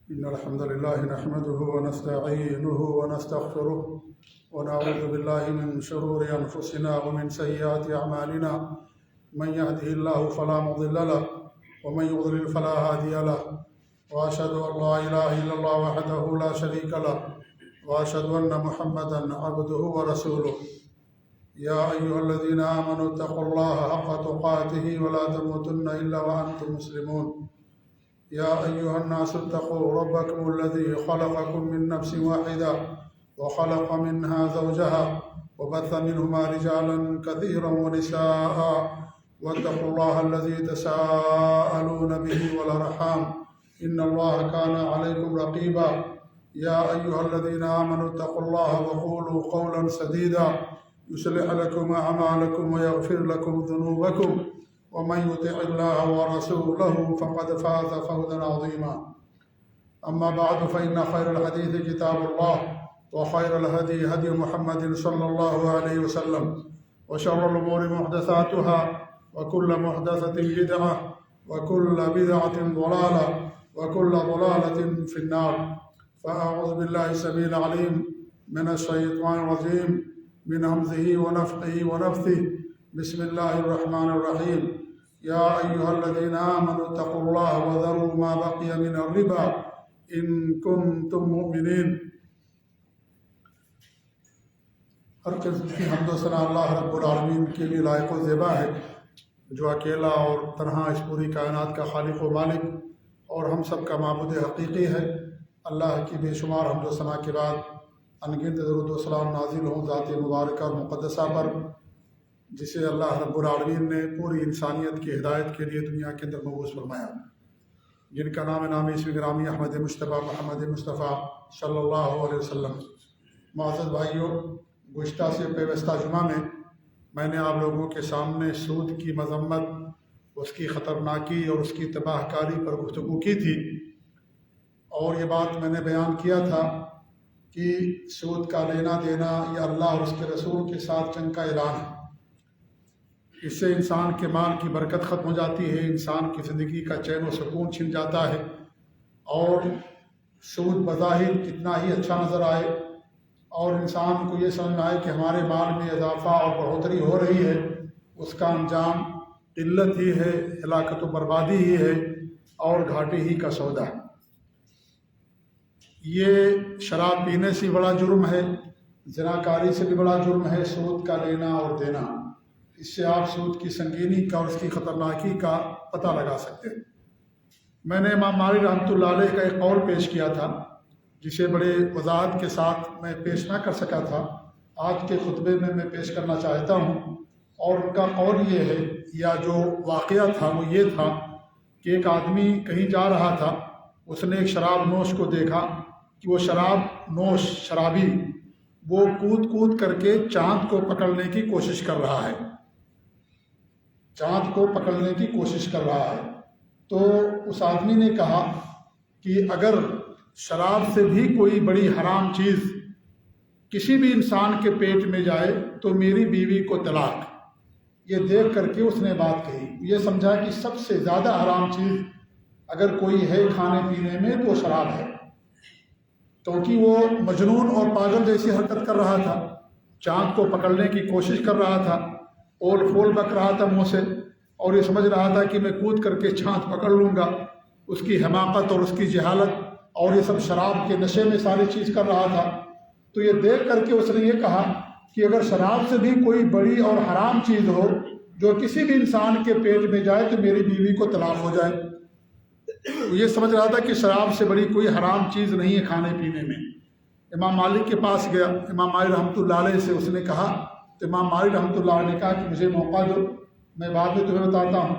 إن الحمد لله نحمده ونستعينه ونستغفره ونعوذ بالله من شرور أنفسنا ومن سيئات أعمالنا. من يهده الله فلا مضل له ومن يضلل فلا هادي له، وأشهد أن لا إله إلا الله وحده لا شريك له، وأشهد أن محمدا عبده ورسوله. يا أيها الذين آمنوا اتقوا الله حق تقاته ولا تموتن إلا وأنتم مسلمون. يا أيها الناس اتقوا ربكم الذي خلقكم من نفس واحدة وخلق منها زوجها وبث منهما رجالا كثيرا ونساء، واتقوا الله الذي تساءلون به والأرحام إن الله كان عليكم رقيبا. يا أيها الذين آمنوا اتقوا الله وقولوا قولا سديدا يصلح لكم أعمالكم ويغفر لكم ذنوبكم، ومن يطع الله ورسوله فقد فاز فوزا عظيما. أما بعد، فإن خير الحديث كتاب الله، وخير الهدي هدي محمد صلى الله عليه وسلم، وشر الأمور محدثاتها، وكل محدثة بدعة، وكل بدعة ضلالة، وكل ضلالة في النار. فأعوذ بالله السميع العليم من الشيطان الرجيم من همزه ونفخه ونفثه. بسم الله الرحمن الرحيم. يا أيها الذين آمنوا اتقوا الله وذروا ما بقي من الربا إن كنتم مؤمنين. ہر قسم کی حمد و ثنا اللہ رب العالمین کے لیے لائق و زیبا ہے، جو اکیلا اور تنہا اس پوری کائنات کا خالق و مالک اور ہم سب کا معبود حقیقی ہے۔ اللہ کی بے شمار حمد و ثنا کے بعد انگنت درود و سلام نازل ہوں ذات مبارکہ اور مقدسہ پر، جسے اللہ رب العالمین نے پوری انسانیت کی ہدایت کے لیے دنیا کے اندر مبعوث فرمایا، جن کا نام نامی اسم گرامی احمد مصطفیٰ محمد مصطفیٰ صلی اللہ علیہ وسلم۔ معزز بھائیوں، گزشتہ سے پیوستہ جمعہ میں نے آپ لوگوں کے سامنے سود کی مذمت، اس کی خطرناکی اور اس کی تباہ کاری پر گفتگو کی تھی، اور یہ بات میں نے بیان کیا تھا کہ سود کا لینا دینا یہ اللہ اور اس کے رسول کے ساتھ جنگ کا اعلان ہے۔ اس سے انسان کے مال کی برکت ختم ہو جاتی ہے، انسان کی زندگی کا چین و سکون چھن جاتا ہے، اور سود بظاہر کتنا ہی اچھا نظر آئے اور انسان کو یہ سمجھ میں آئے کہ ہمارے مال میں اضافہ اور بڑھوتری ہو رہی ہے، اس کا انجام قلت ہی ہے، ہلاکت و بربادی ہی ہے اور گھاٹے ہی کا سودا ہے۔ یہ شراب پینے سے بڑا جرم ہے، زناکاری سے بھی بڑا جرم ہے سود کا لینا اور دینا۔ اس سے آپ سود کی سنگینی کا اور اس کی خطرناکی کا پتہ لگا سکتے ہیں۔ میں نے امام مالک رحمۃ اللہ علیہ کا ایک قول پیش کیا تھا، جسے بڑے وضاحت کے ساتھ میں پیش نہ کر سکا تھا، آج کے خطبے میں پیش کرنا چاہتا ہوں۔ اور ان کا قول یہ ہے، یا جو واقعہ تھا وہ یہ تھا کہ ایک آدمی کہیں جا رہا تھا، اس نے ایک شراب نوش کو دیکھا کہ وہ شراب نوش شرابی وہ کود کود کر کے چاند کو پکڑنے کی کوشش کر رہا ہے، چاند کو پکڑنے کی کوشش کر رہا ہے۔ تو اس آدمی نے کہا کہ اگر شراب سے بھی کوئی بڑی حرام چیز کسی بھی انسان کے پیٹ میں جائے تو میری بیوی کو طلاق۔ یہ دیکھ کر کے اس نے بات کہی، یہ سمجھا کہ سب سے زیادہ حرام چیز اگر کوئی ہے کھانے پینے میں تو شراب ہے، کیونکہ وہ مجنون اور پاگل جیسی حرکت کر رہا تھا، چاند کو پکڑنے کی کوشش کر رہا تھا، پول پھول بک رہا تھا منہ سے، اور یہ سمجھ رہا تھا کہ میں کود کر کے چاند پکڑ لوں گا۔ اس کی حماقت اور اس کی جہالت اور یہ سب شراب کے نشے میں ساری چیز کر رہا تھا۔ تو یہ دیکھ کر کے اس نے یہ کہا کہ اگر شراب سے بھی کوئی بڑی اور حرام چیز ہو جو کسی بھی انسان کے پیٹ میں جائے تو میری بیوی کو طلاق ہو جائے۔ یہ سمجھ رہا تھا کہ شراب سے بڑی کوئی حرام چیز نہیں ہے کھانے پینے میں۔ امام مالک کے پاس گیا، امام مالک رحمۃ اللہ علیہ سے اس نے کہا، تو امام مالک رحمۃ اللہ علیہ نے کہا کہ مجھے موقع دو، میں بعد میں تمہیں بتاتا ہوں۔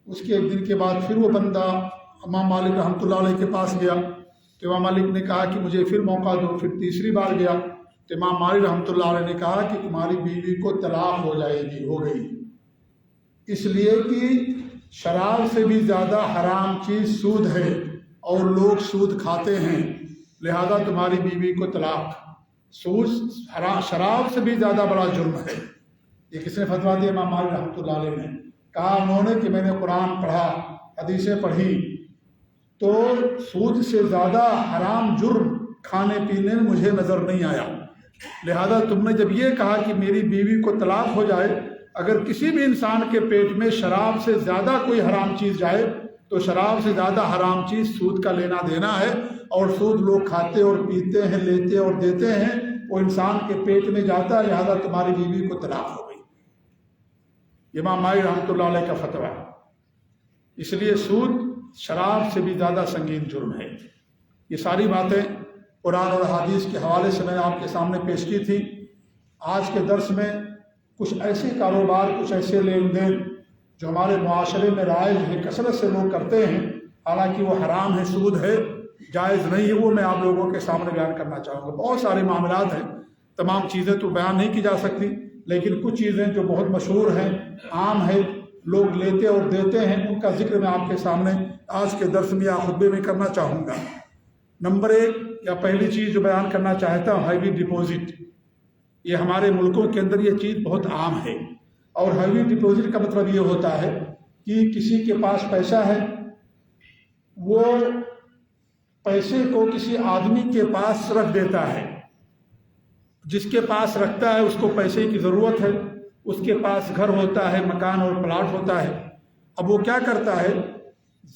اس کے ایک دن کے بعد پھر وہ بندہ امام مالک رحمۃ اللہ علیہ کے پاس گیا، تو امام مالک نے کہا کہ مجھے پھر موقع دو۔ پھر تیسری بار گیا تو امام مالک رحمۃ اللہ علیہ نے کہا کہ تمہاری بیوی کو طلاق ہو جائے گی، ہو گئی، اس لیے کہ شراب سے بھی زیادہ حرام چیز سود ہے اور لوگ سود کھاتے ہیں، لہذا تمہاری بیوی کو طلاق۔ سود شراب سے بھی زیادہ بڑا جرم ہے۔ یہ کس نے فتویٰ دیا؟ امام مالک رحمۃ اللہ علیہ نے کہا، انہوں نے کہ میں نے قرآن پڑھا، حدیثیں پڑھی، تو سود سے زیادہ حرام جرم کھانے پینے میں مجھے نظر نہیں آیا۔ لہذا تم نے جب یہ کہا کہ میری بیوی کو طلاق ہو جائے، اگر کسی بھی انسان کے پیٹ میں شراب سے زیادہ کوئی حرام چیز جائے تو شراب سے زیادہ حرام چیز سود کا لینا دینا ہے، اور سود لوگ کھاتے اور پیتے ہیں، لیتے اور دیتے ہیں، وہ انسان کے پیٹ میں جاتا ہے، لہذا تمہاری بیوی کو طلاق ہو گئی۔ امام مالک رحمۃ اللہ علیہ کا فتویٰ۔ اس لیے سود شراب سے بھی زیادہ سنگین جرم ہے۔ یہ ساری باتیں قرآن اور حدیث کے حوالے سے میں نے آپ کے سامنے پیش کی تھی۔ آج کے درس میں کچھ ایسے کاروبار، کچھ ایسے لین دین جو ہمارے معاشرے میں رائج ہیں، کثرت سے لوگ کرتے ہیں، حالانکہ وہ حرام ہے، سود ہے، جائز نہیں ہے، وہ میں آپ لوگوں کے سامنے بیان کرنا چاہوں گا۔ بہت سارے معاملات ہیں، تمام چیزیں تو بیان نہیں کی جا سکتی، لیکن کچھ چیزیں جو بہت مشہور ہیں، عام ہے، لوگ لیتے اور دیتے ہیں، ان کا ذکر میں آپ کے سامنے آج کے درس میں یا خطبے میں کرنا چاہوں گا۔ نمبر 1 یا پہلی چیز جو بیان کرنا چاہتا ہوں، ہیوی ڈپوزٹ۔ یہ ہمارے ملکوں کے اندر یہ چیز بہت عام ہے، اور ہیوی ڈپوزٹ کا مطلب یہ ہوتا ہے کہ کسی کے پاس پیسہ ہے، وہ پیسے کو کسی آدمی کے پاس رکھ دیتا ہے، جس کے پاس رکھتا ہے اس کو پیسے کی ضرورت ہے، اس کے پاس گھر ہوتا ہے، مکان اور پلاٹ ہوتا ہے۔ اب وہ کیا کرتا ہے،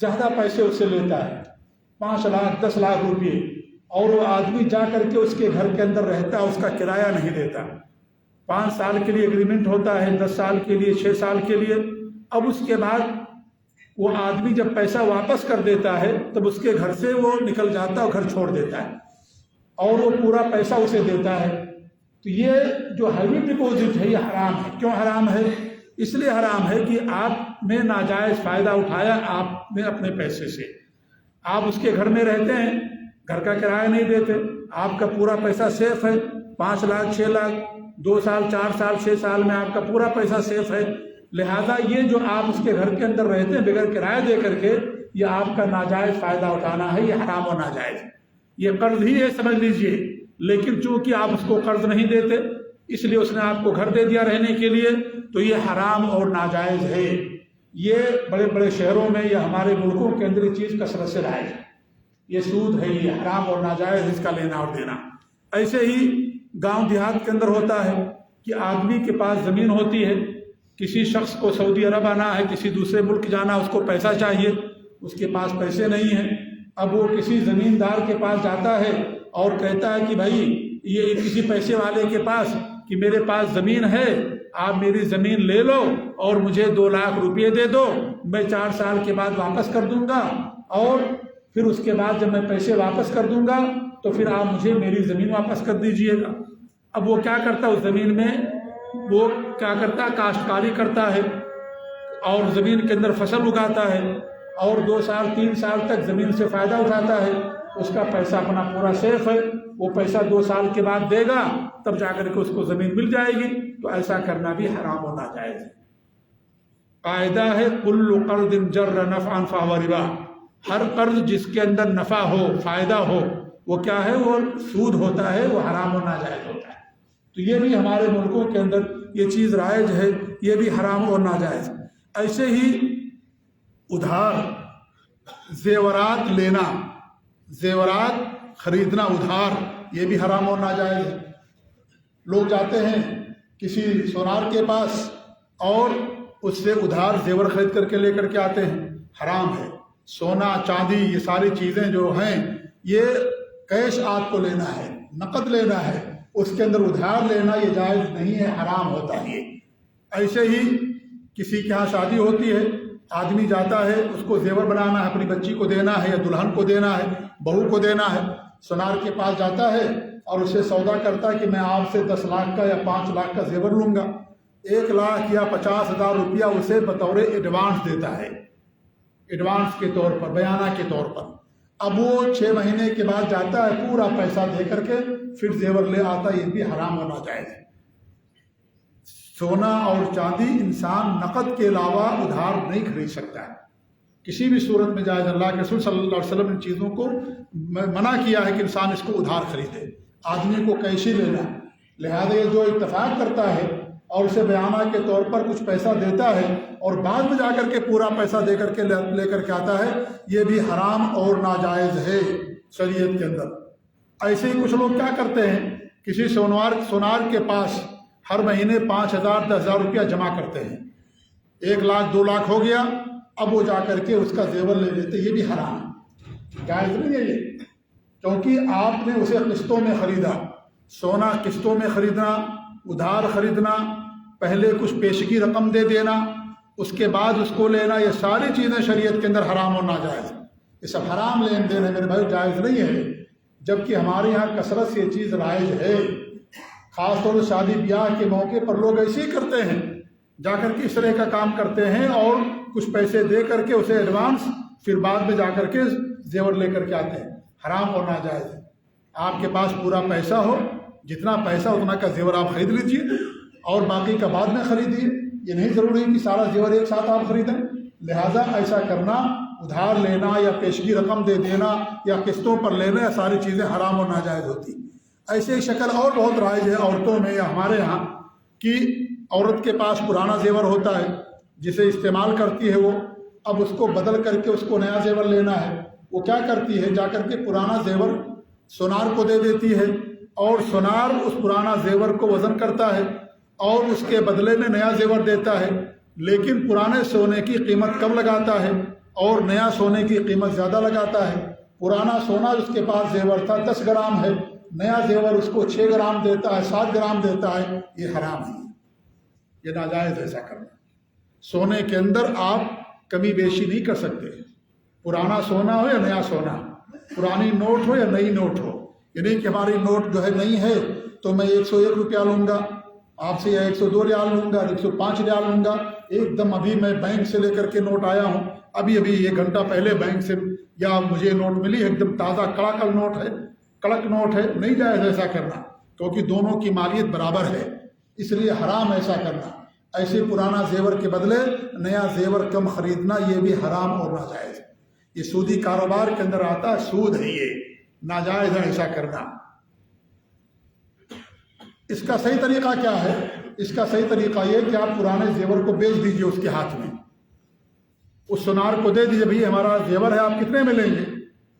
زیادہ پیسے اس سے لیتا ہے، 5 لاکھ 10 لاکھ روپئے، اور وہ آدمی جا کر کے اس کے گھر کے اندر رہتا ہے، اس کا کرایہ نہیں دیتا۔ 5 سال کے لیے ایگریمنٹ ہوتا ہے، 10 سال کے لیے، 6 سال کے لیے۔ اب اس کے بعد وہ آدمی جب پیسہ واپس کر دیتا ہے تب اس کے گھر سے وہ نکل جاتا ہے اور گھر چھوڑ دیتا ہے، اور وہ پورا پیسہ اسے دیتا ہے۔ تو یہ جو ہیوی ڈپوزٹ ہے یہ حرام ہے۔ کیوں حرام ہے؟ اس لیے حرام ہے کہ آپ نے ناجائز فائدہ اٹھایا آپ نے اپنے پیسے سے۔ آپ اس کے گھر میں رہتے ہیں، گھر کا کرایہ نہیں دیتے، آپ کا پورا پیسہ سیف ہے، 5 لاکھ 6 لاکھ 2 سال 4 سال 6 سال میں آپ کا پورا پیسہ سیف ہے۔ لہذا یہ جو آپ اس کے گھر کے اندر رہتے ہیں بغیر کرایہ دے کر کے، یہ آپ کا ناجائز فائدہ اٹھانا ہے، یہ حرام و ناجائز ہے۔ یہ قرض ہی ہے سمجھ لیجئے، لیکن چونکہ آپ اس کو قرض نہیں دیتے اس لیے اس نے آپ کو گھر دے دیا رہنے کے لیے، تو یہ حرام اور ناجائز ہے۔ یہ بڑے بڑے شہروں میں یا ہمارے ملکوں کے اندر یہ چیز کثرت سے رائج ہے۔ یہ سود ہے، یہ حرام اور ناجائز، اس کا لینا اور دینا۔ ایسے ہی گاؤں دیہات کے اندر ہوتا ہے کہ آدمی کے پاس زمین ہوتی ہے، کسی شخص کو سعودی عرب آنا ہے، کسی دوسرے ملک جانا، اس کو پیسہ چاہیے، اس کے پاس پیسے نہیں ہیں۔ اب وہ کسی زمیندار کے پاس جاتا ہے اور کہتا ہے کہ بھائی یہ کسی پیسے والے کے پاس کہ میرے پاس زمین ہے، آپ میری زمین لے لو اور مجھے 2 لاکھ روپئے دے دو، میں 4 سال کے بعد واپس کر دوں گا، اور پھر اس کے بعد جب میں پیسے واپس کر دوں گا تو پھر آپ مجھے میری زمین واپس کر دیجئے گا۔ اب وہ کیا کرتا ہے، اس زمین میں وہ کیا کرتا ہے، کاشتکاری کرتا ہے اور زمین کے اندر فصل اگاتا ہے، اور 2 سال 3 سال تک زمین سے فائدہ اٹھاتا ہے، اس کا پیسہ اپنا پورا سیف ہے، وہ پیسہ 2 سال کے بعد دے گا تب جا کر کے اس کو زمین مل جائے گی۔ تو ایسا کرنا بھی حرام و ناجائز ہے۔ قاعدہ ہے کل قرض جر نفعا فہو ربا، ہر قرض جس کے اندر نفع ہو، فائدہ ہو، وہ کیا ہے، وہ سود ہوتا ہے، وہ حرام و ناجائز ہوتا ہے۔ تو یہ بھی ہمارے ملکوں کے اندر یہ چیز رائج ہے، یہ بھی حرام اور ناجائز۔ ایسے ہی ادھار، زیورات لینا، زیورات خریدنا ادھار، یہ بھی حرام اور ناجائز ہے۔ لوگ جاتے ہیں کسی سونار کے پاس اور اس سے ادھار زیور خرید کر کے لے کر کے آتے ہیں، حرام ہے۔ سونا چاندی یہ ساری چیزیں جو ہیں یہ کیش آپ کو لینا ہے، نقد لینا ہے، اس کے اندر ادھار لینا یہ جائز نہیں ہے، حرام ہوتا ہے۔ ایسے ہی کسی کے ہاں شادی ہوتی ہے، آدمی جاتا ہے، اس کو زیور بنانا ہے، اپنی بچی کو دینا ہے یا دلہن کو دینا ہے، بہو کو دینا ہے، سونار کے پاس جاتا ہے اور اسے سودا کرتا ہے کہ میں آپ سے 10 لاکھ کا یا 5 لاکھ کا زیور لوں گا، 1 لاکھ یا 50,000 روپیہ اسے بطور ایڈوانس دیتا ہے، ایڈوانس کے طور پر، بیانہ کے طور پر۔ اب وہ 6 مہینے کے بعد جاتا ہے، پورا پیسہ دے کر کے پھر زیور لے آتا ہے، یہ بھی حرام ہونا چاہیے۔ سونا اور چاندی انسان نقد کے علاوہ ادھار نہیں خرید سکتا ہے، کسی بھی صورت میں جائز۔ اللہ کے رسول صلی اللہ علیہ وسلم نے چیزوں کو منع کیا ہے کہ انسان اس کو ادھار خریدے، آدمی کو کیش ہی لینا۔ لہذا یہ جو اتفاق کرتا ہے اور اسے بیانہ کے طور پر کچھ پیسہ دیتا ہے اور بعد میں جا کر کے پورا پیسہ دے کر کے لے کر کے آتا ہے، یہ بھی حرام اور ناجائز ہے شریعت کے اندر۔ ایسے ہی کچھ لوگ کیا کرتے ہیں، کسی سونار کے پاس ہر مہینے 5,000 10,000 روپیہ جمع کرتے ہیں، 1 لاکھ 2 لاکھ ہو گیا، اب وہ جا کر کے اس کا زیور لے لیتے، یہ بھی حرام ہے، جائز نہیں ہے یہ، کیونکہ آپ نے اسے قسطوں میں خریدا۔ سونا قسطوں میں خریدنا، ادھار خریدنا، پہلے کچھ پیشگی رقم دے دینا، اس کے بعد اس کو لینا، یہ ساری چیزیں شریعت کے اندر حرام اور ناجائز، یہ سب حرام لین دین ہے میرے بھائی، جائز نہیں ہے۔ جبکہ ہمارے یہاں کثرت سے یہ چیز رائج ہے، خاص طور سے شادی بیاہ کے موقع پر لوگ ایسے ہی کرتے ہیں، جا کر کے اس طرح کا کام کرتے ہیں اور کچھ پیسے دے کر کے اسے ایڈوانس، پھر بعد میں جا کر کے زیور لے کر کے آتے ہیں، حرام اور ناجائز ہے۔ آپ کے پاس پورا پیسہ ہو، جتنا پیسہ اتنا کا زیور آپ خرید لیجیے اور باقی کا بعد میں خریدیے، یہ نہیں ضروری کہ سارا زیور ایک ساتھ آپ خریدیں۔ لہذا ایسا کرنا، ادھار لینا یا پیشگی رقم دے دینا یا قسطوں پر لینا، یہ ساری چیزیں حرام اور ناجائز ہوتی۔ ایسے ہی شکل اور بہت رائج ہے عورتوں میں یا ہمارے ہاں کہ عورت کے پاس پرانا زیور ہوتا ہے جسے استعمال کرتی ہے وہ، اب اس کو بدل کر کے اس کو نیا زیور لینا ہے، وہ کیا کرتی ہے، جا کر کے پرانا زیور سونار کو دے دیتی ہے اور سونار اس پرانا زیور کو وزن کرتا ہے اور اس کے بدلے میں نیا زیور دیتا ہے، لیکن پرانے سونے کی قیمت کم لگاتا ہے اور نیا سونے کی قیمت زیادہ لگاتا ہے۔ پرانا سونا اس کے پاس زیور تھا 10 گرام ہے، نیا زیور اس کو 6 گرام دیتا ہے، 7 گرام دیتا ہے، یہ حرام ہے، یہ ناجائز ایسا کرنا۔ سونے کے اندر آپ کمی بیشی نہیں کر سکتے، پرانا سونا ہو یا نیا سونا، پرانی نوٹ ہو یا نئی نوٹ ہو، یہ نہیں کہ ہماری نوٹ جو ہے نئی ہے تو میں 101 روپیہ لوں گا آپ سے، یا 102 ریال لوں گا، 105 ریال لوں گا۔ ایک دم ابھی میں بینک سے لے کر کے نوٹ آیا ہوں، ابھی 1 گھنٹہ پہلے بینک سے یا مجھے نوٹ ملی، ایک دم تازہ کڑک نوٹ ہے، کڑک نوٹ ہے، نہیں جائز ایسا کرنا، کیونکہ دونوں کی مالیت برابر ہے، اس لیے حرام ایسا کرنا۔ ایسے پرانا زیور کے بدلے نیا زیور کم خریدنا، یہ بھی حرام اور ناجائز ہے، یہ سودی کاروبار کے اندر آتا ہے، سود ہے، یہ ناجائز ہے ایسا کرنا۔ اس کا صحیح طریقہ کیا ہے؟ اس کا صحیح طریقہ یہ کہ آپ پرانے زیور کو بیچ دیجئے، اس کے ہاتھ میں اس سونار کو دے دیجئے، بھئی ہمارا زیور ہے، آپ کتنے میں لیں گے،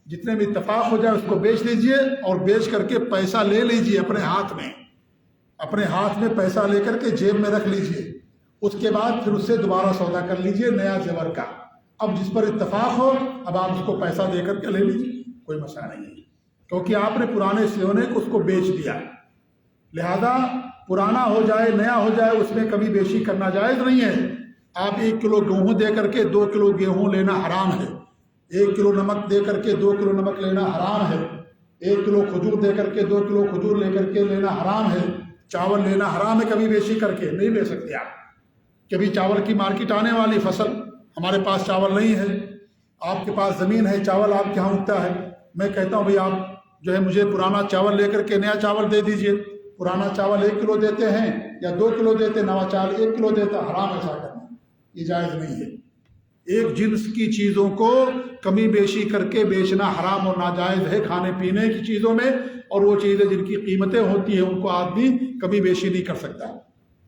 جتنے میں اتفاق ہو جائے اس کو بیچ دیجئے اور بیچ کر کے پیسہ لے لیجئے اپنے ہاتھ میں پیسہ لے کر کے جیب میں رکھ لیجئے، اس کے بعد پھر اس سے دوبارہ سودا کر لیجئے نیا زیور کا، اب جس پر اتفاق ہو اب آپ اس کو پیسہ دے کر کے لے لیجئے، کوئی مسئلہ نہیں ہے، کیونکہ آپ نے پرانے سونے کو اس کو بیچ دیا۔ لہذا پرانا ہو جائے نیا ہو جائے اس میں کمی بیشی کرنا جائز نہیں ہے۔ آپ 1 کلو گیہوں دے کر کے 2 کلو گیہوں لینا حرام ہے، 1 کلو نمک دے کر کے 2 کلو نمک لینا حرام ہے، 1 کلو کھجور دے کر کے 2 کلو کھجور لے کر کے لینا حرام ہے، چاول لینا حرام ہے کمی بیشی کر کے نہیں لے سکتے آپ۔ کبھی چاول کی مارکیٹ آنے والی فصل، ہمارے پاس چاول نہیں ہے، آپ کے پاس زمین ہے، چاول آپ کے یہاں اگتا ہے، میں کہتا ہوں بھئی آپ جو ہے مجھے پرانا چاول لے کر کے نیا چاول دے دیجئے، پرانا چاول 1 کلو دیتے ہیں یا 2 کلو دیتے، نیا چاول 1 کلو دیتا، حرام ایسا کرنا، یہ جائز نہیں ہے۔ ایک جنس کی چیزوں کو کمی بیشی کر کے بیچنا حرام اور ناجائز ہے کھانے پینے کی چیزوں میں، اور وہ چیزیں جن کی قیمتیں ہوتی ہیں ان کو آدمی کمی بیشی نہیں کر سکتا،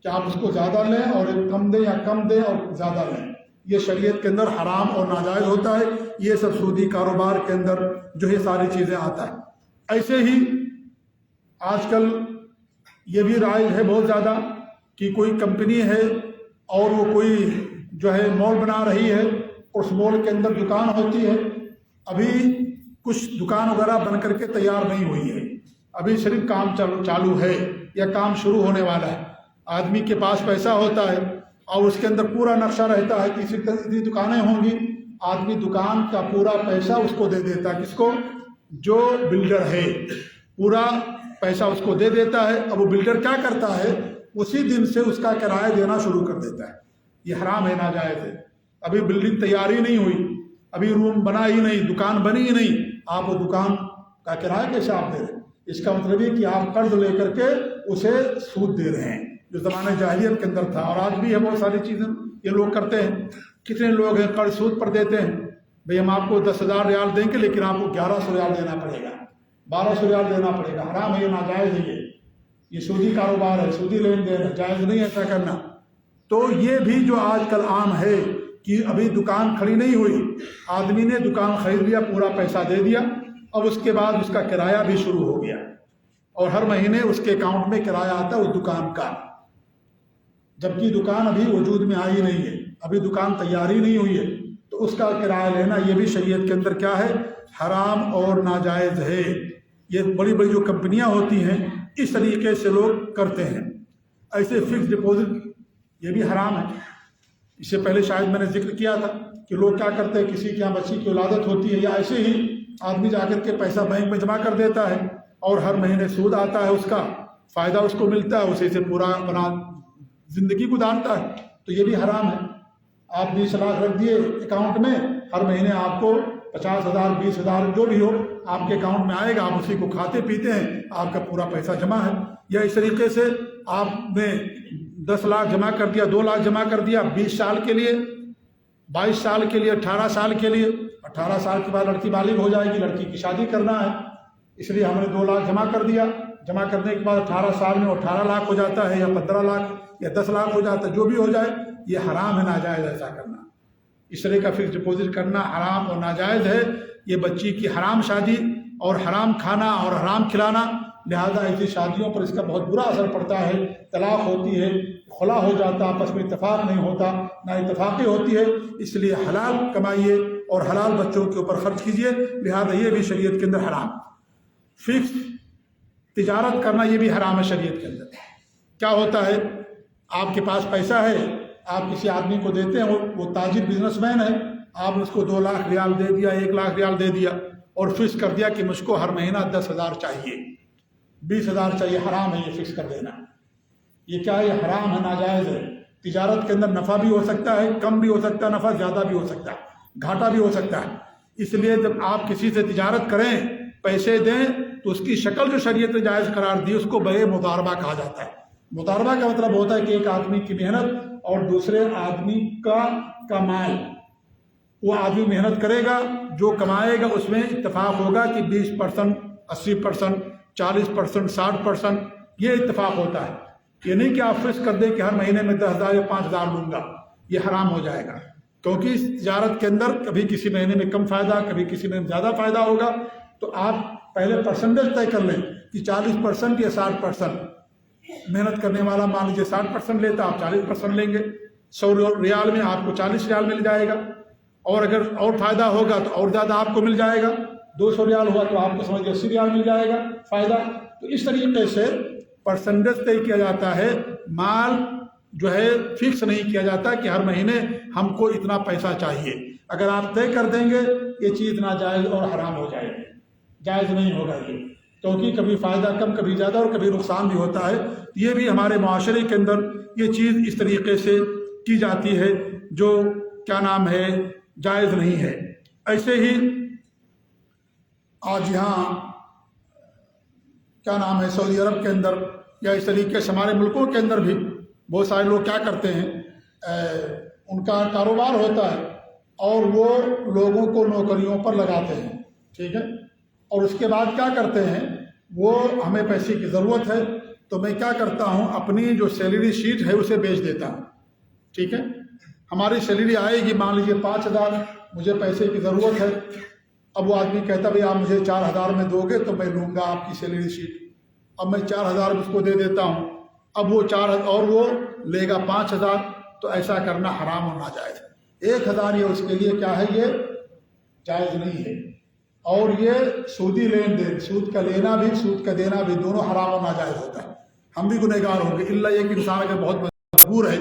کہ آپ اس کو زیادہ لیں اور کم دیں یا کم دیں اور زیادہ لیں، یہ شریعت کے اندر حرام اور ناجائز ہوتا ہے، یہ سب سودی کاروبار کے اندر جو ہے ساری چیزیں آتا ہے۔ ایسے ہی آج کل یہ بھی رائج ہے بہت زیادہ کہ کوئی کمپنی ہے اور وہ کوئی جو ہے مال بنا رہی ہے، اس مال کے اندر دکان ہوتی ہے، ابھی کچھ دکان وغیرہ بن کر کے تیار نہیں ہوئی ہے، ابھی صرف کام چالو ہے یا کام شروع ہونے والا ہے، آدمی کے پاس پیسہ ہوتا ہے اور اس کے اندر پورا نقشہ رہتا ہے کہ اتنی دکانیں ہوں گی، آدمی دکان کا پورا پیسہ اس کو دے دیتا ہے، کس کو؟ جو بلڈر ہے، پورا پیسہ اس کو دے دیتا ہے، اب وہ بلڈر کیا کرتا ہے، اسی دن سے اس کا کرایہ دینا شروع کر دیتا ہے، یہ حرام ہے ناجائز ہے۔ ابھی بلڈنگ تیار ہی نہیں ہوئی، ابھی روم بنا ہی نہیں، دکان بنی ہی نہیں، آپ وہ دکان کا کرایہ کیسے آپ دے رہے ہیں؟ اس کا مطلب یہ کہ آپ قرض لے کر کے اسے سود دے رہے ہیں، جو زمانے جاہلیت کے اندر تھا، اور آج بھی ہے بہت ساری چیزیں یہ لوگ کرتے ہیں۔ کتنے لوگ ہیں قرض سود پر دیتے ہیں، بھئی ہم آپ کو 10,000 ریال دیں گے لیکن آپ کو 1100 ریال دینا پڑے گا، 1200 ریال دینا پڑے گا، حرام ہے، یہ ناجائز ہے، یہ سودی کاروبار ہے، سودی لین دین ہے، جائز نہیں ایسا کرنا۔ تو یہ بھی جو آج کل عام ہے کہ ابھی دکان کھڑی نہیں ہوئی، آدمی نے دکان خرید لیا، پورا پیسہ دے دیا، اب اس کے بعد اس کا کرایہ بھی شروع ہو گیا، اور ہر مہینے اس کے اکاؤنٹ میں کرایہ آتا ہے اس دکان کا، جبکہ دکان ابھی وجود میں آئی نہیں ہے، ابھی دکان تیار ہی نہیں ہوئی ہے، تو اس کا کرایہ لینا یہ بھی شریعت کے اندر کیا ہے؟ حرام اور ناجائز ہے۔ یہ بڑی بڑی جو کمپنیاں ہوتی ہیں اس طریقے سے لوگ کرتے ہیں۔ ایسے فکس ڈپازٹ یہ بھی حرام ہے۔ اس سے پہلے شاید میں نے ذکر کیا تھا کہ لوگ کیا کرتے ہیں، کسی کے یہاں بچی کی ولادت ہوتی ہے یا ایسے ہی آدمی جا کر کے پیسہ بینک میں جمع کر دیتا ہے، اور ہر مہینے سود آتا ہے، اس کا فائدہ اس کو ملتا ہے، اسی سے پورا اپنا زندگی گزارتا ہے، تو یہ بھی حرام ہے۔ آپ 20 لاکھ رکھ دیے اکاؤنٹ میں، ہر مہینے آپ کو 50,000 20,000 جو بھی ہو آپ کے اکاؤنٹ میں آئے گا، آپ اسی کو کھاتے پیتے ہیں، آپ کا پورا پیسہ جمع ہے۔ یا اس طریقے سے آپ نے 10 لاکھ جمع کر دیا، 2 لاکھ جمع کر دیا 20 سال کے لیے، 22 سال کے لیے، 18 سال کے لیے، 18 سال کے بعد لڑکی بالغ ہو جائے گی، لڑکی کی شادی کرنا ہے، اس لیے ہم نے 2 لاکھ جمع کر دیا، جمع کرنے کے بعد 18 سال میں 18 لاکھ ہو جاتا ہے، یا 15 لاکھ یا 10 لاکھ ہو جاتا ہے، جو بھی ہو جائے یہ حرام ہے، ناجائز ایسا کرنا۔ اس طرح کا فکس ڈپازٹ کرنا حرام اور ناجائز ہے۔ یہ بچی کی حرام شادی اور حرام کھانا اور حرام کھلانا، لہذا ایسی شادیوں پر اس کا بہت برا اثر پڑتا ہے، طلاق ہوتی ہے، خلا ہو جاتا، آپس میں اتفاق نہیں ہوتا، نہ اتفاقی ہوتی ہے۔ اس لیے حلال کمائیے اور حلال بچوں کے اوپر خرچ کیجیے، لہذا یہ بھی شریعت کے اندر حرام۔ فکس تجارت کرنا یہ بھی حرام ہے شریعت کے اندر۔ کیا ہوتا ہے، آپ کے پاس پیسہ ہے، آپ کسی آدمی کو دیتے ہیں، وہ تاجر بزنس مین ہے، آپ اس کو 2 لاکھ ریال دے دیا، 1 لاکھ ریال دے دیا، اور فکس کر دیا کہ مجھ کو ہر مہینہ 10,000 چاہیے، 20,000 چاہیے۔ حرام ہے یہ فکس کر دینا، یہ کیا ہے؟ یہ حرام ہے، ناجائز ہے۔ تجارت کے اندر نفع بھی ہو سکتا ہے، کم بھی ہو سکتا ہے نفع، زیادہ بھی ہو سکتا ہے، گھاٹا بھی ہو سکتا ہے۔ اس لیے جب آپ کسی سے تجارت کریں، پیسے دیں، تو اس کی شکل جو شریعت نے جائز قرار دی اس کو بے مضاربہ کہا جاتا ہے۔ مضاربہ کا مطلب ہوتا ہے کہ ایک آدمی کی محنت اور دوسرے آدمی کا کمائی، وہ آدمی محنت کرے گا، جو کمائے گا اس میں اتفاق ہوگا کہ 20%، 80%، 40%، 60%، یہ اتفاق ہوتا ہے۔ یہ نہیں کہ آپ فکس کر دیں کہ ہر مہینے میں 10,000 یا 5,000 لوں گا، یہ حرام ہو جائے گا، کیونکہ اس تجارت کے اندر کبھی کسی مہینے میں کم فائدہ، کبھی کسی میں زیادہ فائدہ ہوگا۔ تو آپ پہلے پرسنٹیج طے کر لیں کہ 40% یا 60%۔ محنت کرنے والا مان لیجیے 60% لیتا، آپ 40% لیں گے، 100 ریال میں آپ کو 40 ریال مل جائے گا، اور اگر اور فائدہ ہوگا تو اور زیادہ آپ کو مل جائے گا، 200 ریال ہوا تو آپ کو سمجھیے 80 ریال مل جائے گا فائدہ۔ تو اس طریقے سے پرسنٹیج طے کیا جاتا ہے، مال جو ہے فکس نہیں کیا جاتا کہ ہر مہینے ہم کو اتنا پیسہ چاہیے۔ اگر آپ طے کر دیں گے یہ چیز ناجائز اور حرام ہو جائے گی، جائز نہیں ہوگا یہ، کیونکہ کبھی فائدہ کم، کبھی زیادہ، اور کبھی نقصان بھی ہوتا ہے۔ یہ بھی ہمارے معاشرے کے اندر یہ چیز اس طریقے سے کی جاتی ہے جو کیا نام ہے، جائز نہیں ہے۔ ایسے ہی آج یہاں کیا نام ہے، سعودی عرب کے اندر یا اس طریقے سے ہمارے ملکوں کے اندر بھی بہت سارے لوگ کیا کرتے ہیں، ان کا کاروبار ہوتا ہے اور وہ لوگوں کو نوکریوں پر لگاتے ہیں، ٹھیک ہے، اور اس کے بعد کیا کرتے ہیں، وہ ہمیں پیسے کی ضرورت ہے تو میں کیا کرتا ہوں، اپنی جو سیلری شیٹ ہے اسے بیچ دیتا ہوں، ٹھیک ہے، ہماری سیلری آئے گی مان لیجیے 5,000، مجھے پیسے کی ضرورت ہے، اب وہ آدمی کہتا بھائی آپ مجھے 4,000 میں دو گے تو میں لوں گا آپ کی سیلری شیٹ، اب میں 4,000 اس کو دے دیتا ہوں، اب وہ 4,000 اور وہ لے گا 5,000، تو ایسا کرنا حرام اور ناجائز ہے۔ 1,000 یہ اس کے لیے کیا ہے، یہ جائز نہیں ہے۔ اور یہ سودی لین دین، سود کا لینا بھی سود کا دینا بھی دونوں حرام اور ناجائز ہوتا ہے۔ ہم بھی گنہگار ہوں گے، الا یہ کہ انسان اگر بہت مجبور ہے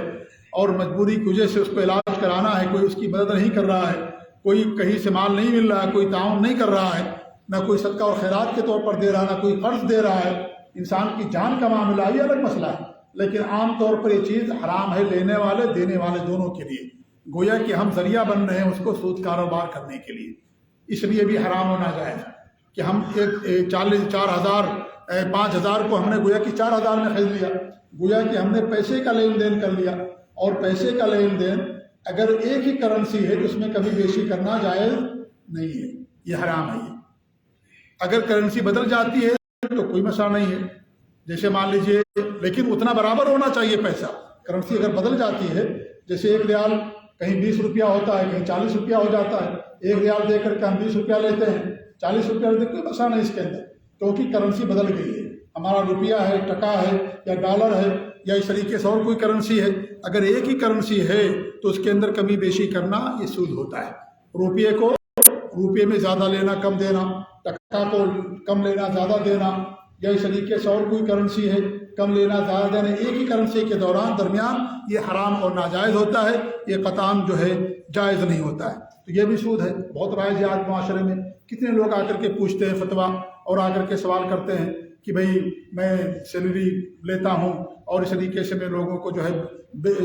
اور مجبوری کی وجہ سے اس کو علاج کرانا ہے، کوئی اس کی مدد نہیں کر رہا ہے، کوئی کہیں سے مال نہیں مل رہا ہے، کوئی تعاون نہیں کر رہا ہے، نہ کوئی صدقہ اور خیرات کے طور پر دے رہا ہے، نہ کوئی قرض دے رہا ہے، انسان کی جان کا معاملہ یہ الگ مسئلہ ہے، لیکن عام طور پر یہ چیز حرام ہے لینے والے دینے والے دونوں کے لیے، گویا کہ ہم ذریعہ بن رہے ہیں اس کو سود کاروبار کرنے کے لیے، اس لیے بھی حرام ہونا جائز ہے کہ ہم 4,000 5,000 کو ہم نے گویا کہ 4,000 میں خرید لیا، گویا کہ ہم نے پیسے کا لین دین کر لیا، اور پیسے کا لین دین اگر ایک ہی کرنسی ہے تو اس میں کبھی بیشی کرنا جائز نہیں ہے، یہ حرام ہے۔ یہ اگر کرنسی بدل جاتی ہے تو کوئی مسئلہ نہیں ہے، جیسے مان لیجئے لیکن اتنا برابر ہونا چاہیے پیسہ. کرنسی اگر بدل جاتی ہے، جیسے 1 ریال کہیں 20 روپیہ ہوتا ہے، کہیں 40 روپیہ ہو جاتا ہے، 1 ریال دے کر کے ہم 20 روپیہ لیتے ہیں، 40 روپیہ لیتے، کوئی مسئلہ نہیں اس کے اندر، کیونکہ کرنسی بدل گئی ہے. ہمارا روپیہ ہے، ٹکا ہے، یا ڈالر ہے، یا اس طریقے سے اور کوئی کرنسی ہے. اگر ایک ہی کرنسی ہے تو اس کے اندر کمی بیشی کرنا یہ سود ہوتا ہے. روپیے کو روپیے میں زیادہ لینا، کم دینا، ٹکا کو کم لینا، زیادہ دینا، یا اس طریقے سے اور کوئی کرنسی ہے، کم لینا، زیادہ دینا، ایک ہی کرنسی کے درمیان یہ حرام اور ناجائز ہوتا ہے. یہ قطعاً جو ہے جائز نہیں ہوتا ہے. تو یہ بھی سود ہے. بہت رائج ہے آج معاشرے میں. کتنے لوگ آ کر کے پوچھتے ہیں فتویٰ، اور آ کر کے سوال کرتے ہیں کہ بھئی میں سیلری لیتا ہوں اور اس طریقے سے میں لوگوں کو جو ہے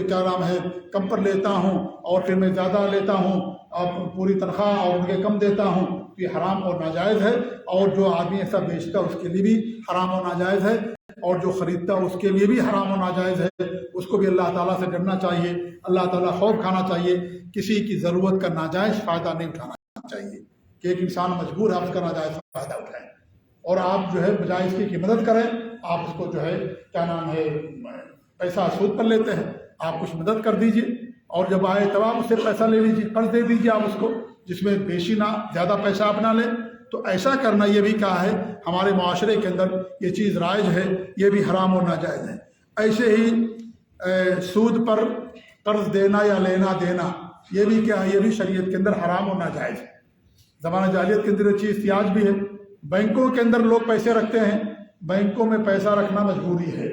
کیا نام ہے کم پر لیتا ہوں، اور پھر میں زیادہ لیتا ہوں اور پوری تنخواہ اور ان کے کم دیتا ہوں. تو یہ حرام اور ناجائز ہے. اور جو آدمی ایسا بیچتا ہے اس کے لیے بھی حرام اور ناجائز ہے، اور جو خریدتا ہے اس کے لیے بھی حرام اور ناجائز ہے. اس کو بھی اللہ تعالیٰ سے ڈرنا چاہیے، اللہ تعالیٰ خوف کھانا چاہیے. کسی کی ضرورت کا ناجائز فائدہ نہیں اٹھانا چاہیے کہ ایک انسان مجبور ہے اس کا ناجائز فائدہ اٹھائیں، اور آپ جو ہے بجائے اس کی مدد کریں، آپ اس کو جو ہے کیا نام ہے پیسہ سود پر لیتے ہیں. آپ کچھ مدد کر دیجئے، اور جب آئے تب آپ اس سے پیسہ لے لیجیے، قرض دے دیجیے آپ اس کو، جس میں بیشی نہ زیادہ پیسہ آپ نہ لیں. تو ایسا کرنا یہ بھی کہا ہے ہمارے معاشرے کے اندر یہ چیز رائج ہے، یہ بھی حرام اور ناجائز ہے. ایسے ہی سود پر قرض دینا یا لینا دینا، یہ بھی کیا ہے، یہ بھی شریعت کے اندر حرام اور ناجائز ہے. زمانہ جاہلیت کے اندر یہ چیز آج بھی ہے. بینکوں کے اندر لوگ پیسے رکھتے ہیں، بینکوں میں پیسہ رکھنا مجبوری ہے،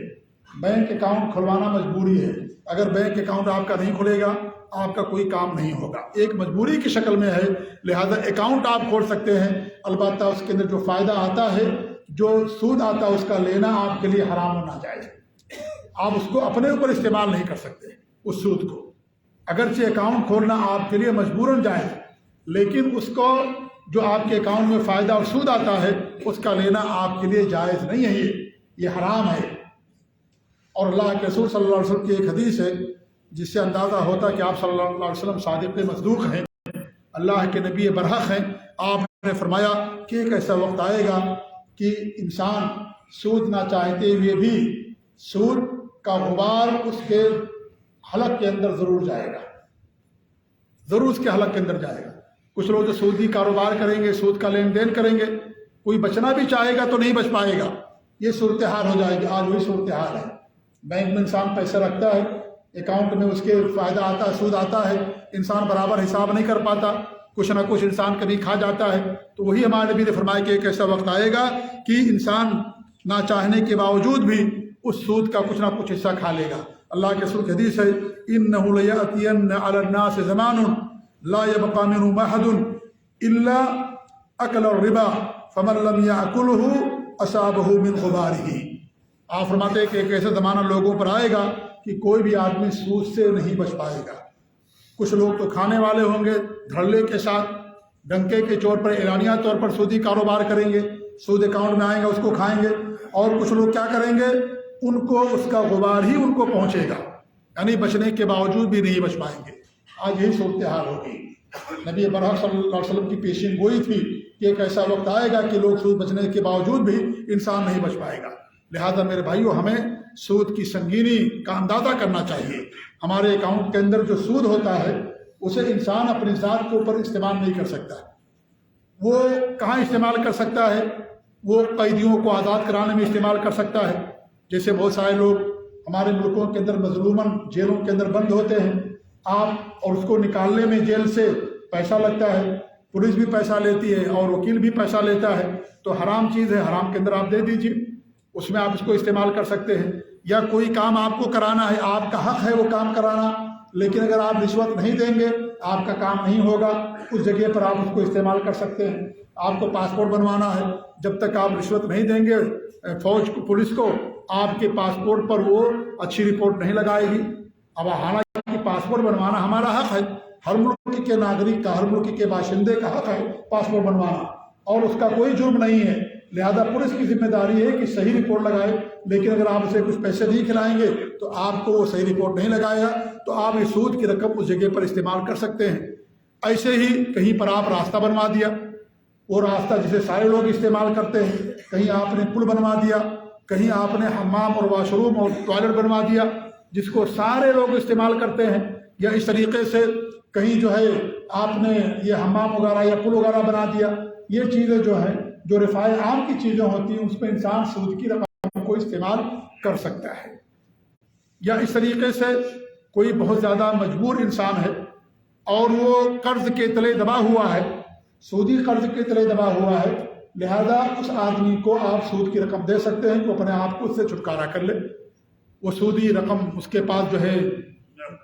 بینک اکاؤنٹ کھلوانا مجبوری ہے. اگر بینک اکاؤنٹ آپ کا نہیں کھلے گا آپ کا کوئی کام نہیں ہوگا. ایک مجبوری کی شکل میں ہے، لہذا اکاؤنٹ آپ کھول سکتے ہیں، البتہ اس کے اندر جو فائدہ آتا ہے، جو سود آتا ہے، اس کا لینا آپ کے لیے حرام اور ناجائز ہے. آپ اس کو اپنے اوپر استعمال نہیں کر سکتے اس سود کو. اگرچہ اکاؤنٹ کھولنا آپ کے لیے مجبوراً جائز ہے، لیکن اس کو جو آپ کے اکاؤنٹ میں فائدہ اور سود آتا ہے اس کا لینا آپ کے لیے جائز نہیں ہے، یہ حرام ہے. اور اللہ کے رسول صلی اللہ علیہ وسلم کی ایک حدیث ہے جس سے اندازہ ہوتا ہے کہ آپ صلی اللہ علیہ وسلم صادق مصدوق ہیں، اللہ کے نبی برحق ہیں. آپ نے فرمایا کہ ایک ایسا وقت آئے گا کہ انسان سود نہ چاہتے ہوئے بھی سود کا غبار اس کے حلق کے اندر ضرور جائے گا، ضرور اس کے حلق کے اندر جائے گا. کچھ لوگ تو سودی کاروبار کریں گے، سود کا لین دین کریں گے، کوئی بچنا بھی چاہے گا تو نہیں بچ پائے گا. یہ صورتحال ہو جائے گی. آج وہی صورتحال ہے. بینک میں انسان پیسہ رکھتا ہے، اکاؤنٹ میں اس کے فائدہ آتا ہے، سود آتا ہے، انسان برابر حساب نہیں کر پاتا، کچھ نہ کچھ انسان کبھی کھا جاتا ہے. تو وہی ہمارے نبی نے فرمایا کہ ایک ایسا وقت آئے گا کہ انسان نہ چاہنے کے باوجود بھی اس سود کا کچھ نہ کچھ حصہ کھا لے گا. اللہ کے رسول کی حدیث ہے انہ لیأتین علی الناس زمان لا یبقى منه احد الا اکل الربا فمن لم یاکلہ اصابہ من غبارہ. آپ فرماتے ہیں کہ ایک ایسا زمانہ لوگوں پر آئے گا کہ کوئی بھی آدمی سود سے نہیں بچ پائے گا. کچھ لوگ تو کھانے والے ہوں گے، دھڑلے کے ساتھ ڈنکے کے طور پر اعلانیہ طور پر سودی کاروبار کریں گے، سود اکاؤنٹ میں آئیں گا اس کو کھائیں گے. اور کچھ لوگ کیا کریں گے، ان کو اس کا غبار ہی ان کو پہنچے گا، یعنی بچنے کے باوجود بھی نہیں بچ پائیں گے. آج یہی صورتحال ہوگی. نبی برحق صلی اللہ علیہ وسلم کی پیشین گوئی تھی کہ ایک ایسا وقت آئے گا کہ لوگ سود بچنے کے باوجود بھی انسان نہیں بچ پائے گا. لہذا میرے بھائیو، ہمیں سود کی سنگینی کا اندازہ کرنا چاہیے. ہمارے اکاؤنٹ کے اندر جو سود ہوتا ہے اسے انسان اپنی ذات کے اوپر استعمال نہیں کر سکتا. وہ کہاں استعمال کر سکتا ہے؟ وہ قیدیوں کو آزاد کرانے میں استعمال کر سکتا ہے. جیسے بہت سارے لوگ ہمارے ملکوں کے اندر مظلوماً جیلوں کے اندر بند ہوتے ہیں، آپ اور اس کو نکالنے میں جیل سے پیسہ لگتا ہے، پولیس بھی پیسہ لیتی ہے اور وکیل بھی پیسہ لیتا ہے. تو حرام چیز ہے، حرام کے اندر آپ دے دیجیے، اس میں آپ اس کو استعمال کر سکتے ہیں. یا کوئی کام آپ کو کرانا ہے، آپ کا حق ہے وہ کام کرانا، لیکن اگر آپ رشوت نہیں دیں گے آپ کا کام نہیں ہوگا. اس جگہ پر آپ اس کو استعمال کر سکتے ہیں. آپ کو پاسپورٹ بنوانا ہے، جب تک آپ رشوت نہیں دیں گے فوج کو، پولیس کو، آپ کے پاسپورٹ پر وہ اچھی رپورٹ نہیں لگائے گی. اب حالانکہ پاسپورٹ بنوانا ہمارا حق ہے، ہر ملک کے ناگرک کا، ہر ملک کے باشندے کا حق ہے پاسپورٹ بنوانا، اور اس کا کوئی جرم نہیں ہے. لہذا پولیس کی ذمہ داری ہے کہ صحیح رپورٹ لگائے. لیکن اگر آپ اسے کچھ پیسے نہیں کھلائیں گے تو آپ کو وہ صحیح رپورٹ نہیں لگائے گا، تو آپ اس سود کی رقم اس جگہ پر استعمال کر سکتے ہیں. ایسے ہی کہیں پر آپ راستہ بنوا دیا، وہ راستہ جسے سارے لوگ استعمال کرتے ہیں، کہیں آپ نے پل بنوا دیا، کہیں آپ نے حمام اور واش روم اور ٹوائلٹ بنوا دیا جس کو سارے لوگ استعمال کرتے ہیں، یا اس طریقے سے کہیں جو ہے آپ نے یہ حمام وغیرہ یا پل وغیرہ بنا دیا، یہ چیزیں جو ہیں جو رفاع عام کی چیزیں ہوتی ہیں اس پہ انسان سود کی رقم کو استعمال کر سکتا ہے۔ یا اس طریقے سے کوئی بہت زیادہ مجبور انسان ہے اور وہ قرض کے تلے دبا ہوا ہے، سودی قرض کے تلے دبا ہوا ہے، لہذا اس آدمی کو آپ سود کی رقم دے سکتے ہیں کہ اپنے آپ کو اس سے چھٹکارا کر لے۔ وہ سودی رقم اس کے پاس جو ہے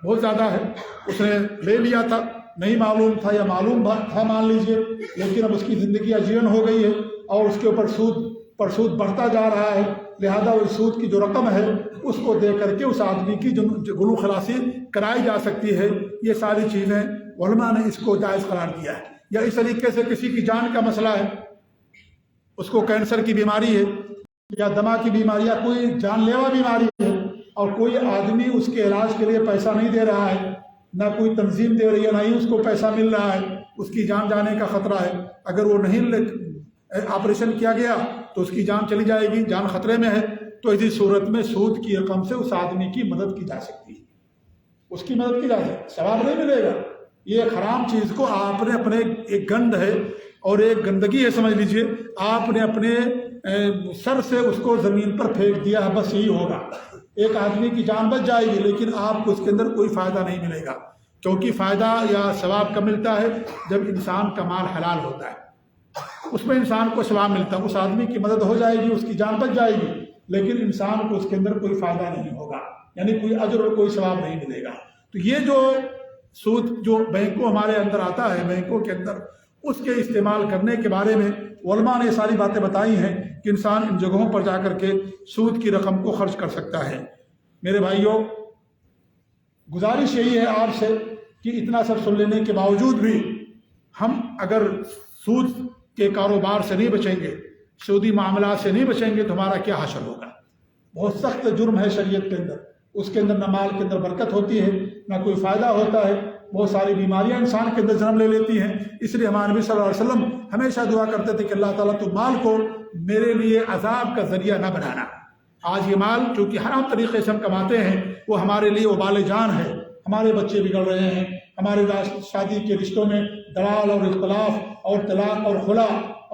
بہت زیادہ ہے، اس نے لے لیا تھا، نہیں معلوم تھا یا معلوم تھا مان لیجئے، لیکن اب اس کی زندگی اجیرن ہو گئی ہے اور اس کے اوپر سود پر سود بڑھتا جا رہا ہے، لہذا وہ سود کی جو رقم ہے اس کو دے کر کے اس آدمی کی جو گلو خلاصی کرائی جا سکتی ہے۔ یہ ساری چیزیں علماء نے اس کو جائز قرار دیا ہے۔ یا اس طریقے سے کسی کی جان کا مسئلہ ہے، اس کو کینسر کی بیماری ہے یا دمہ کی بیماری یا کوئی جان لیوا بیماری ہے اور کوئی آدمی اس کے علاج کے لیے پیسہ نہیں دے رہا ہے، نہ کوئی تنظیم دے رہی ہے، نہ ہی اس کو پیسہ مل رہا ہے، اس کی جان جانے کا خطرہ ہے، اگر وہ نہیں آپریشن کیا گیا تو اس کی جان چلی جائے گی، جان خطرے میں ہے، تو اسی صورت میں سود کی رقم سے اس آدمی کی مدد کی جا سکتی ہے، اس کی مدد کی جا سکتی ہے، ثواب نہیں ملے گا۔ یہ حرام چیز کو آپ نے اپنے ایک گند ہے اور ایک گندگی ہے سمجھ لیجئے، آپ نے اپنے سر سے اس کو زمین پر پھینک دیا ہے، بس یہی ہوگا۔ ایک آدمی کی جان بچ جائے گی لیکن آپ کو اس کے اندر کوئی فائدہ نہیں ملے گا، کیونکہ فائدہ یا ثواب کب ملتا ہے؟ جب انسان کا مال حلال ہوتا ہے، اس میں انسان کو ثواب ملتا ہے، اس آدمی کی مدد ہو جائے گی، اس کی جان بچ جائے گی، لیکن انسان کو اس کے اندر کوئی فائدہ نہیں ہوگا، یعنی کوئی اجر اور کوئی ثواب نہیں ملے گا۔ تو یہ جو سود جو بینکوں ہمارے اندر آتا ہے، بینکوں کے اندر اس کے استعمال کرنے کے بارے میں علماء نے یہ ساری باتیں بتائی ہیں کہ انسان ان جگہوں پر جا کر کے سود کی رقم کو خرچ کر سکتا ہے۔ میرے بھائیوں، گزارش یہی ہے آپ سے کہ اتنا سب سن لینے کے باوجود بھی ہم اگر سود کے کاروبار سے نہیں بچیں گے، سودی معاملات سے نہیں بچیں گے تو ہمارا کیا حشر ہوگا؟ بہت سخت جرم ہے شریعت کے اندر، اس کے اندر نہ مال کے اندر برکت ہوتی ہے، نہ کوئی فائدہ ہوتا ہے، بہت ساری بیماریاں انسان کے اندر جنم لے لیتی ہیں۔ اس لیے ہمارے نبی صلی اللہ علیہ وسلم ہمیشہ دعا کرتے تھے کہ اللہ تعالیٰ تو مال کو میرے لیے عذاب کا ذریعہ نہ بنانا۔ آج یہ مال چونکہ حرام طریقے سے ہم کماتے ہیں، وہ ہمارے لیے وبال جان ہے، ہمارے بچے بگڑ رہے ہیں، ہمارے شادی کے رشتوں میں دلال اور اختلاف اور طلاق اور خلا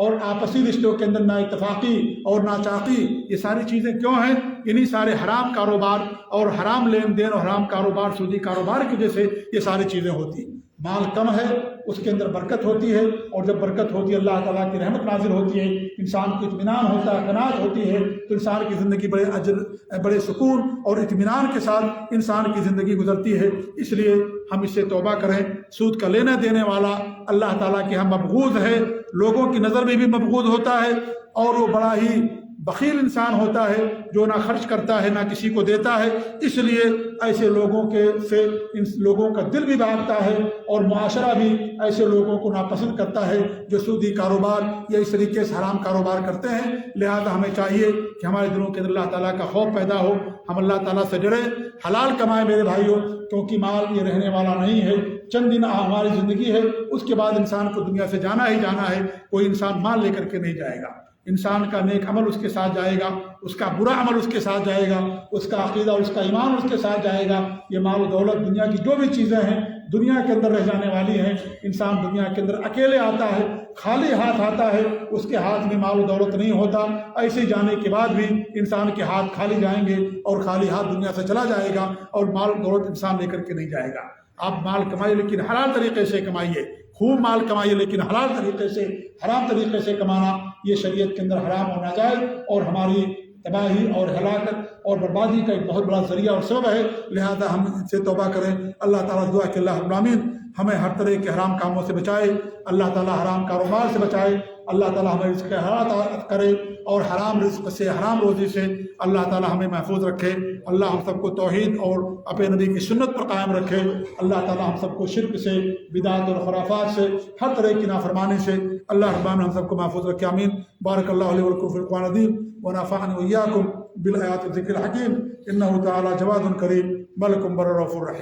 اور آپسی رشتوں کے اندر نا اتفاقی اور ناچاقی، یہ ساری چیزیں کیوں ہیں؟ انہی سارے حرام کاروبار اور حرام لین دین اور حرام کاروبار، سودی کاروبار کی وجہ سے یہ ساری چیزیں ہوتی ہیں۔ مال کم ہے، اس کے اندر برکت ہوتی ہے، اور جب برکت ہوتی ہے اللہ تعالیٰ کی رحمت نازل ہوتی ہے، انسان کو اطمینان ہوتا ہے، قناعت ہوتی ہے، تو انسان کی زندگی بڑے سکون اور اطمینان کے ساتھ انسان کی زندگی گزرتی ہے۔ اس لیے ہم اس سے توبہ کریں۔ سود کا لینا دینے والا اللہ تعالیٰ کے ہم مبغوض ہے، لوگوں کی نظر میں بھی مبغوض ہوتا ہے، اور وہ بڑا ہی بخیل انسان ہوتا ہے جو نہ خرچ کرتا ہے نہ کسی کو دیتا ہے۔ اس لیے ایسے لوگوں سے ان لوگوں کا دل بھی بھاگتا ہے اور معاشرہ بھی ایسے لوگوں کو ناپسند کرتا ہے جو سودی کاروبار یا اس طریقے سے حرام کاروبار کرتے ہیں۔ لہذا ہمیں چاہیے کہ ہمارے دلوں کے اندر اللہ تعالیٰ کا خوف پیدا ہو، ہم اللہ تعالیٰ سے ڈریں، حلال کمائیں میرے بھائیوں، کیونکہ مال یہ رہنے والا نہیں ہے، چند دن ہماری زندگی ہے، اس کے بعد انسان کو دنیا سے جانا ہی جانا ہے۔ کوئی انسان مال لے کر کے نہیں جائے گا، انسان کا نیک عمل اس کے ساتھ جائے گا، اس کا برا عمل اس کے ساتھ جائے گا، اس کا عقیدہ اور اس کا ایمان اس کے ساتھ جائے گا۔ یہ مال و دولت دنیا کی جو بھی چیزیں ہیں دنیا کے اندر رہ جانے والی ہیں۔ انسان دنیا کے اندر اکیلے آتا ہے، خالی ہاتھ آتا ہے، اس کے ہاتھ میں مال و دولت نہیں ہوتا۔ ایسے جانے کے بعد بھی انسان کے ہاتھ خالی جائیں گے اور خالی ہاتھ دنیا سے چلا جائے گا، اور مال و دولت انسان لے کر کے نہیں جائے گا۔ آپ مال کمائیے لیکن حلال طریقے سے کمائیے، خوب مال کمائیے لیکن حلال طریقے سے، حرام طریقے سے کمانا یہ شریعت کے اندر حرام اور ناجائز اور ہماری تباہی اور ہلاکت اور بربادی کا ایک بہت بڑا ذریعہ اور سبب ہے۔ لہذا ہم ان سے توبہ کریں۔ اللہ تعالیٰ دعا کہ اللہ رب العالمین ہمیں ہر طرح کے حرام کاموں سے بچائے، اللہ تعالیٰ حرام کاروبار سے بچائے، اللہ تعالیٰ ہمیں رزق حلال کرے، اور حرام رزق سے، حرام روزی سے اللہ تعالیٰ ہمیں محفوظ رکھے۔ اللہ ہم سب کو توحید اور اپنے نبی کی سنت پر قائم رکھے۔ اللہ تعالیٰ ہم سب کو شرک سے، بدعت اور خرافات سے، ہر طرح کی نافرمانی سے اللہ رب العالمین ہم سب کو محفوظ رکھے، آمین۔ بارک اللہ علیہ ولکم فی القرآن العظیم ونفعنی وإیاکم بالآیات والذکر الحکیم، انہ تعالیٰ جواد کریم ملک بر رؤوف رحیم۔